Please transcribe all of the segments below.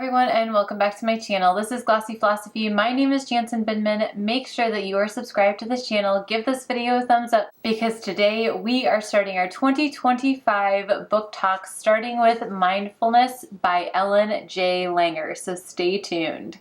everyone, and welcome back to my channel. This is Glossy Philosophy. My name is Jansen Bindman. Make sure that you are subscribed to this channel. Give this video a thumbs up because today we are starting our 2025 book talk, starting with Mindfulness by Ellen J. Langer. So stay tuned.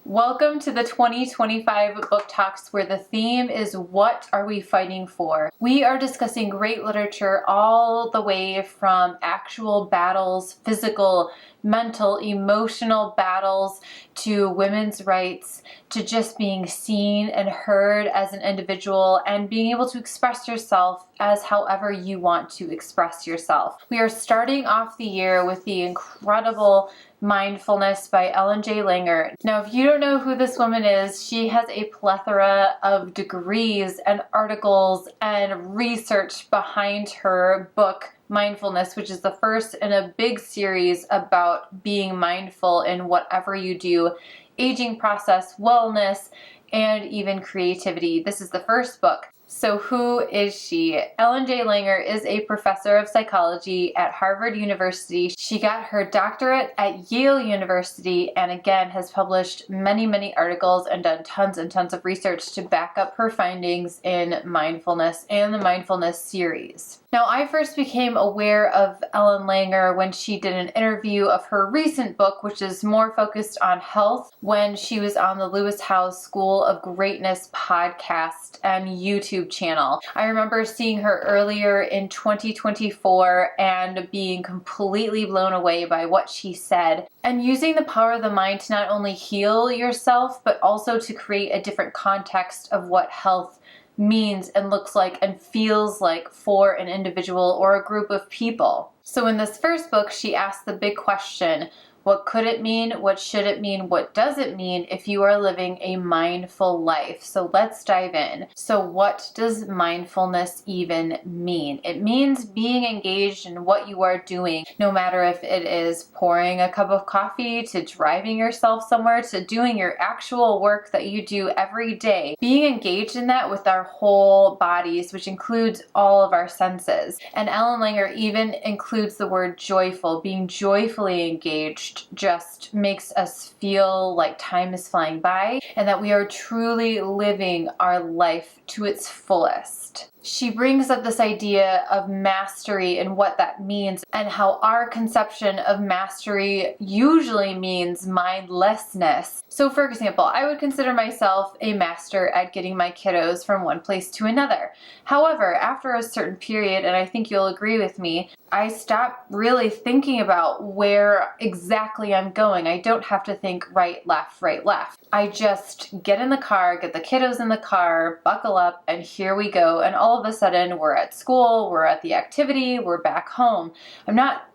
Welcome to the 2025 book talks, where the theme is what are we fighting for? We are discussing great literature all the way from actual battles, physical, mental, emotional battles, to women's rights, to just being seen and heard as an individual and being able to express yourself as however you want to express yourself. We are starting off the year with the incredible Mindfulness by Ellen J. Langer. Now, if you don't know who this woman is, she has a plethora of degrees and articles and research behind her book, Mindfulness, which is the first in a big series about being mindful in whatever you do, aging process, wellness, and even creativity. This is the first book. So who is she? Ellen J. Langer is a professor of psychology at Harvard University. She got her doctorate at Yale University and again has published many articles and done tons and tons of research to back up her findings in Mindfulness and the Mindfulness series. Now, I first became aware of Ellen Langer when she did an interview of her recent book, which is more focused on health, when she was on the Lewis Howes School of Greatness podcast and YouTube channel. I remember seeing her earlier in 2024 and being completely blown away by what she said, and using the power of the mind to not only heal yourself, but also to create a different context of what health means and looks like and feels like for an individual or a group of people. So in this first book, she asked the big question: what could it mean? What should it mean? What does it mean if you are living a mindful life? So let's dive in. So what does mindfulness even mean? It means being engaged in what you are doing, no matter if it is pouring a cup of coffee, to driving yourself somewhere, to doing your actual work that you do every day. Being engaged in that with our whole bodies, which includes all of our senses. And Ellen Langer even includes the word joyful. Being joyfully engaged just makes us feel like time is flying by and that we are truly living our life to its fullest. She brings up this idea of mastery and what that means, and how our conception of mastery usually means mindlessness. So for example, I would consider myself a master at getting my kiddos from one place to another. However, after a certain period, and I think you'll agree with me, I stop really thinking about where exactly I'm going. I don't have to think right, left, right, left. I just get in the car, get the kiddos in the car, buckle up, and here we go. And all of a sudden we're at school, we're at the activity, we're back home. I'm not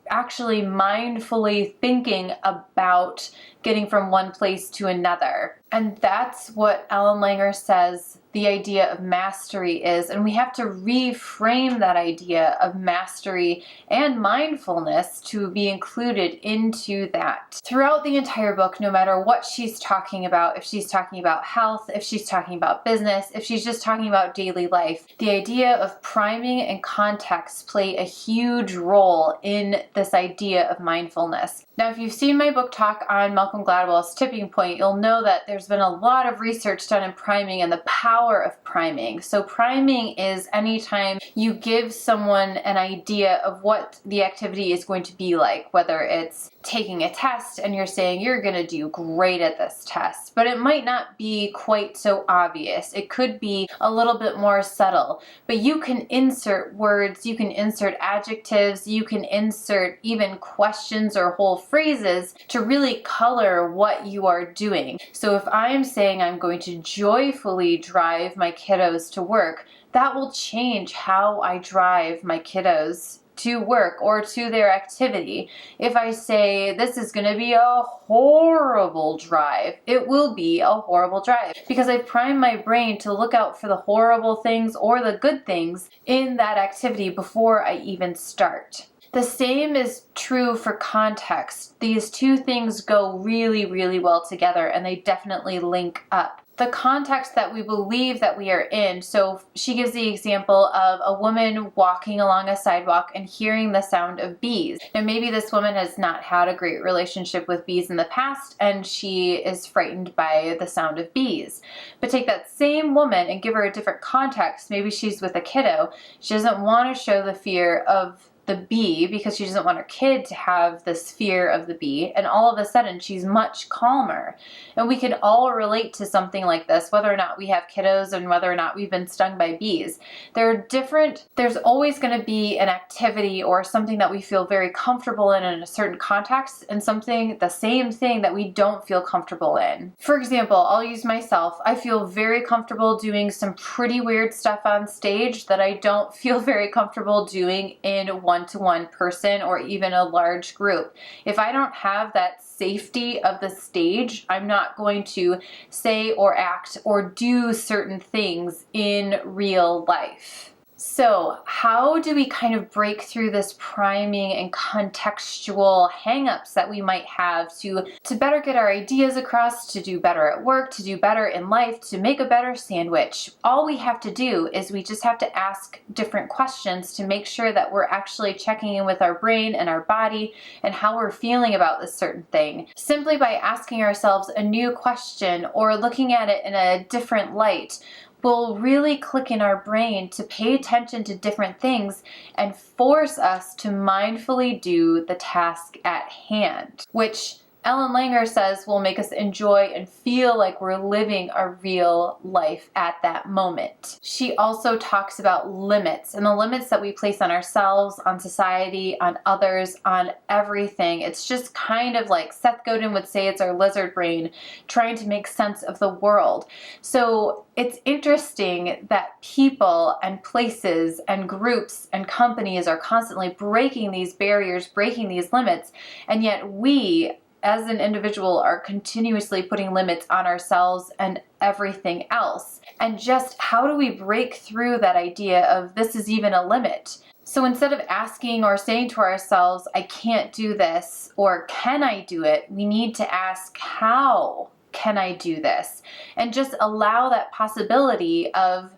actually mindfully thinking about getting from one place to another. And that's what Ellen Langer says the idea of mastery is, and we have to reframe that idea of mastery and mindfulness to be included into that. Throughout the entire book, no matter what she's talking about, if she's talking about health, if she's talking about business, if she's just talking about daily life, the idea of priming and context play a huge role in this idea of mindfulness. Now, if you've seen my book talk on Malcolm Gladwell's Tipping Point, you'll know that there's been a lot of research done in priming and the power of priming. So priming is anytime you give someone an idea of what the activity is going to be like, whether it's taking a test and you're saying you're going to do great at this test, but it might not be quite so obvious. It could be a little bit more subtle, but you can insert words, you can insert adjectives, you can insert even questions or whole phrases to really color what you are doing. So if I'm saying I'm going to joyfully drive my kiddos to work, that will change how I drive my kiddos to work or to their activity. If I say this is going to be a horrible drive, it will be a horrible drive because I prime my brain to look out for the horrible things or the good things in that activity before I even start. The same is true for context. These two things go really well together, and they definitely link up. the context that we believe that we are in. So she gives the example of a woman walking along a sidewalk and hearing the sound of bees. Now maybe this woman has not had a great relationship with bees in the past and she is frightened by the sound of bees. But take that same woman and give her a different context. Maybe she's with a kiddo. She doesn't want to show the fear of the bee because she doesn't want her kid to have this fear of the bee, and all of a sudden she's much calmer. And we can all relate to something like this, whether or not we have kiddos and whether or not we've been stung by bees. There's always going to be an activity or something that we feel very comfortable in a certain context, and the same thing that we don't feel comfortable in. For example, I'll use myself. I feel very comfortable doing some pretty weird stuff on stage that I don't feel very comfortable doing in one-to-one person or even a large group. If I don't have that safety of the stage, I'm not going to say or act or do certain things in real life. So how do we kind of break through this priming and contextual hangups that we might have to better get our ideas across, to do better at work, to do better in life, to make a better sandwich? All we have to do is we just have to ask different questions to make sure that we're actually checking in with our brain and our body and how we're feeling about this certain thing. Simply by asking ourselves a new question or looking at it in a different light will really click in our brain to pay attention to different things and force us to mindfully do the task at hand, which Ellen Langer says will make us enjoy and feel like we're living a real life at that moment. She also talks about limits and the limits that we place on ourselves, on society, on others, on everything. It's just kind of like Seth Godin would say, it's our lizard brain trying to make sense of the world. So it's interesting that people and places and groups and companies are constantly breaking these barriers, breaking these limits, and yet we as an individual are continuously putting limits on ourselves and everything else. And just how do we break through that idea of this is even a limit? So instead of asking or saying to ourselves, I can't do this, or can I do it? We need to ask, how can I do this? And just allow that possibility of,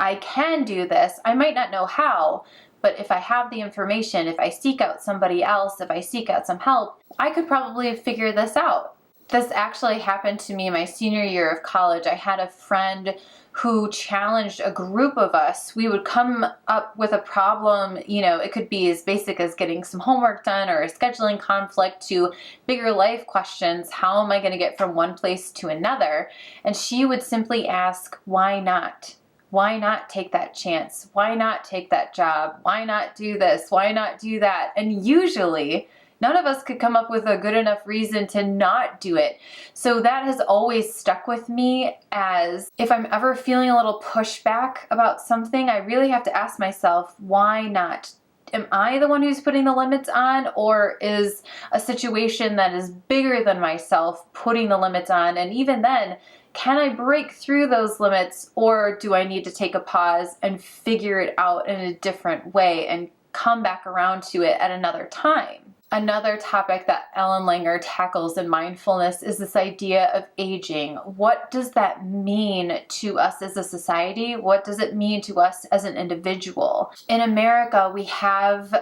I can do this. I might not know how, but if I have the information, if I seek out somebody else, if I seek out some help, I could probably figure this out. This actually happened to me my senior year of college. I had a friend who challenged a group of us. We would come up with a problem, it could be as basic as getting some homework done or a scheduling conflict to bigger life questions. How am I going to get from one place to another? And she would simply ask, why not? Why not take that chance? Why not take that job? Why not do this? Why not do that? And usually, none of us could come up with a good enough reason to not do it. So that has always stuck with me as if I'm ever feeling a little pushback about something, I really have to ask myself, why not? Am I the one who's putting the limits on, or is a situation that is bigger than myself putting the limits on? And even then, can I break through those limits, or do I need to take a pause and figure it out in a different way and come back around to it at another time? Another topic that Ellen Langer tackles in Mindfulness is this idea of aging. What does that mean to us as a society? What does it mean to us as an individual? In America, we have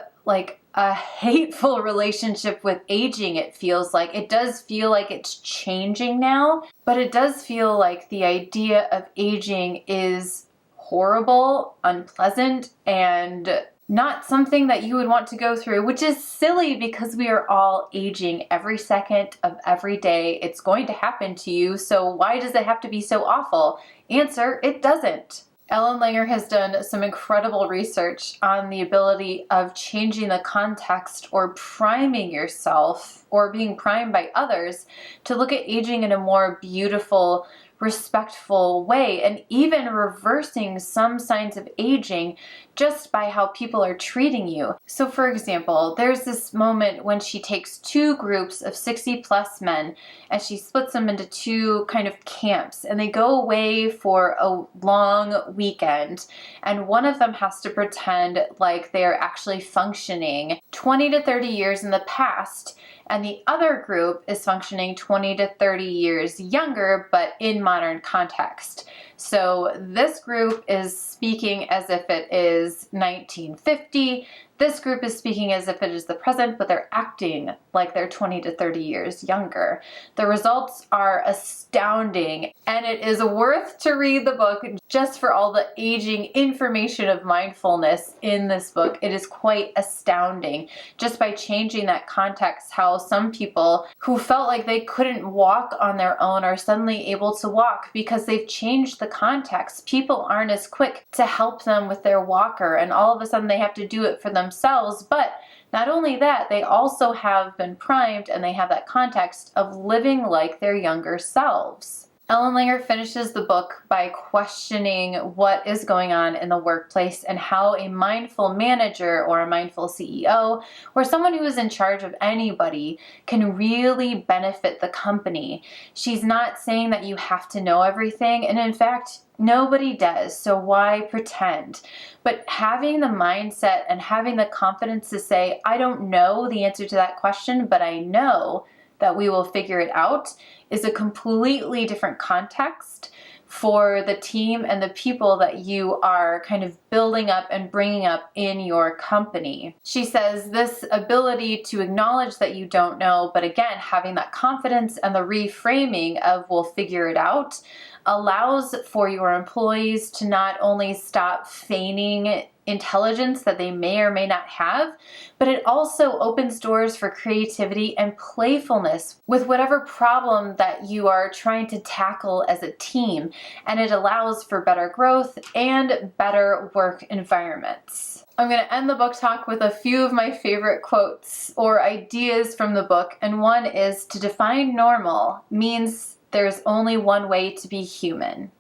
a hateful relationship with aging, it feels like. It does feel like it's changing now, but it does feel like the idea of aging is horrible, unpleasant, and not something that you would want to go through, which is silly because we are all aging every second of every day. It's going to happen to you, so why does it have to be so awful? Answer, it doesn't. Ellen Langer has done some incredible research on the ability of changing the context or priming yourself or being primed by others to look at aging in a more beautiful, respectful way, and even reversing some signs of aging just by how people are treating you. So for example, there's this moment when she takes two groups of 60 plus men and she splits them into two kind of camps, and they go away for a long weekend, and one of them has to pretend like they're actually functioning 20 to 30 years in the past, and the other group is functioning 20 to 30 years younger, but in modern context. So this group is speaking as if it is 1950. This group is speaking as if it is the present, but they're acting like they're 20 to 30 years younger. The results are astounding, and it is worth to read the book just for all the aging information of mindfulness in this book. It is quite astounding just by changing that context, how some people who felt like they couldn't walk on their own are suddenly able to walk because they've changed the context. People aren't as quick to help them with their walker, and all of a sudden they have to do it for themselves. But not only that, they also have been primed and they have that context of living like their younger selves. Ellen Langer finishes the book by questioning what is going on in the workplace and how a mindful manager or a mindful CEO or someone who is in charge of anybody can really benefit the company. She's not saying that you have to know everything, and in fact, nobody does, so why pretend? But having the mindset and having the confidence to say, I don't know the answer to that question, but I know that we will figure it out, is a completely different context for the team and the people that you are kind of building up and bringing up in your company. She says this ability to acknowledge that you don't know, but again, having that confidence and the reframing of we'll figure it out allows for your employees to not only stop feigning intelligence that they may or may not have, but it also opens doors for creativity and playfulness with whatever problem that you are trying to tackle as a team, and it allows for better growth and better work environments. I'm going to end the book talk with a few of my favorite quotes or ideas from the book, and one is to define normal means there's only one way to be human.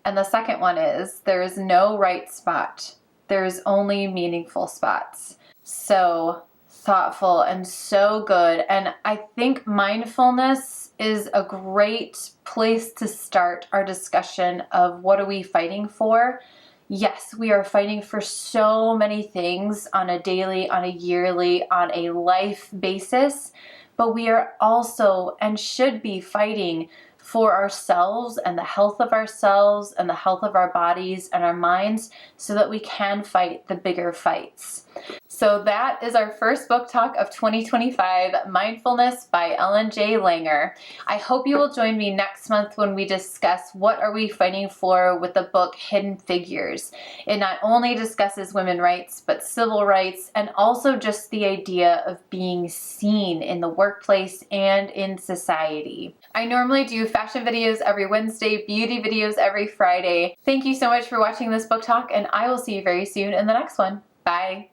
And the second one is there is no right spot. There's only meaningful spots. So thoughtful and so good. And I think mindfulness is a great place to start our discussion of what are we fighting for. Yes, we are fighting for so many things on a daily, on a yearly, on a life basis, but we are also and should be fighting for ourselves and the health of ourselves and the health of our bodies and our minds so that we can fight the bigger fights. So that is our first book talk of 2025, Mindfulness by Ellen J. Langer. I hope you will join me next month when we discuss what are we fighting for with the book Hidden Figures. It not only discusses women's rights, but civil rights, and also just the idea of being seen in the workplace and in society. I normally do fashion videos every Wednesday, beauty videos every Friday. Thank you so much for watching this book talk, and I will see you very soon in the next one. Bye.